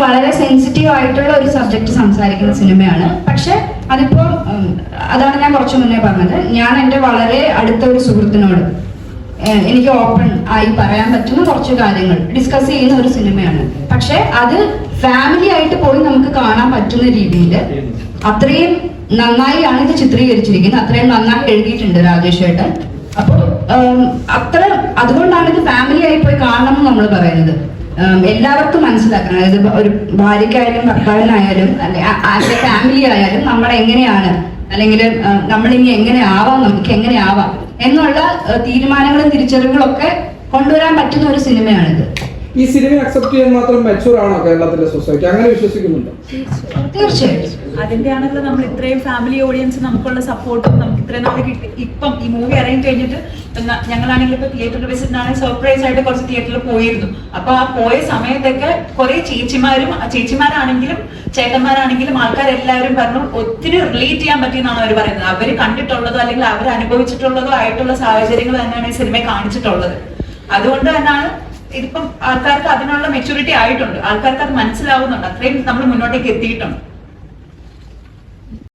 വളരെ സെൻസിറ്റീവ് ആയിട്ടുള്ള ഒരു സബ്ജക്ട് സംസാരിക്കുന്ന സിനിമയാണ്. പക്ഷെ അതിപ്പോ അതാണ് ഞാൻ കുറച്ചു മുന്നേ പറഞ്ഞത്, ഞാൻ എൻ്റെ വളരെ അടുത്ത ഒരു സുഹൃത്തിനോട് എനിക്ക് ഓപ്പൺ ആയി പറയാൻ പറ്റുന്ന കുറച്ച് കാര്യങ്ങൾ ഡിസ്കസ് ചെയ്യുന്ന ഒരു സിനിമയാണ്. പക്ഷെ അത് ഫാമിലി ആയിട്ട് പോയി നമുക്ക് കാണാൻ പറ്റുന്ന രീതിയിൽ അത്രയും നന്നായിയാണ് ഇത് ചിത്രീകരിച്ചിരിക്കുന്നത്, അത്രയും നന്നായി എഴുതിയിട്ടുണ്ട് രാജേഷ് ഏട്ടൻ. അപ്പോൾ അതുകൊണ്ടാണ് ഇത് ഫാമിലി ആയി പോയി കാണണം എന്ന് നമ്മൾ പറയുന്നത്. എല്ലാവർക്കും മനസ്സിലാക്കണം, അതായത് ഒരു ഭാര്യയ്ക്കായാലും ഭർത്താവിനായാലും അല്ലെ ഫാമിലി ആയാലും നമ്മൾ എങ്ങനെയാണ്, അല്ലെങ്കിൽ നമ്മളിനി എങ്ങനെ ആവാം, നമുക്ക് എങ്ങനെ ആവാം എന്നുള്ള തീരുമാനങ്ങളും തിരിച്ചറിവുകളൊക്കെ കൊണ്ടുവരാൻ പറ്റുന്ന ഒരു സിനിമയാണിത്. ഈ സിനിമ അക്സെപ്റ്റ് ചെയ്യാൻ മാത്രം മെച്ചൂർ ആണോ കേരളത്തിലെ സൊസൈറ്റി? അങ്ങനെ വിശ്വസിക്കുന്നുണ്ടോ? തീർച്ചയായിട്ടും. അതിന്റെ ആണല്ലോ നമ്മൾ ഇത്രയും ഫാമിലി ഓഡിയൻസ് നമുക്കുള്ള സപ്പോർട്ടും നമുക്ക് ഇത്രയും നാൾ കിട്ടി. ഇപ്പം ഈ മൂവി ഇറങ്ങി കഴിഞ്ഞിട്ട് ഞങ്ങളാണെങ്കിൽ ഇപ്പൊ തിയേറ്ററിൽ വിസിറ്റിനാണെങ്കിൽ സർപ്രൈസ് ആയിട്ട് കുറച്ച് തിയേറ്ററിൽ പോയിരുന്നു. അപ്പൊ ആ പോയ സമയത്തൊക്കെ കുറെ ചേച്ചിമാരാണെങ്കിലും ചേട്ടന്മാരാണെങ്കിലും ആൾക്കാരെല്ലാവരും പറഞ്ഞു ഒത്തിരി റിലേറ്റ് ചെയ്യാൻ പറ്റിയെന്നാണ് അവർ പറയുന്നത്. അവർ കണ്ടിട്ടുള്ളതോ അല്ലെങ്കിൽ അവർ അനുഭവിച്ചിട്ടുള്ളതോ ആയിട്ടുള്ള സാഹചര്യങ്ങൾ തന്നെയാണ് ഈ സിനിമയെ കാണിച്ചിട്ടുള്ളത്. അതുകൊണ്ട് തന്നെയാണ് ഇതിപ്പം ആൾക്കാർക്ക് അതിനുള്ള മെച്യൂരിറ്റി ആയിട്ടുണ്ട്, ആൾക്കാർക്ക് അത് മനസ്സിലാവുന്നുണ്ട്, അത്രയും നമ്മൾ മുന്നോട്ടേക്ക് എത്തിയിട്ടുണ്ട്.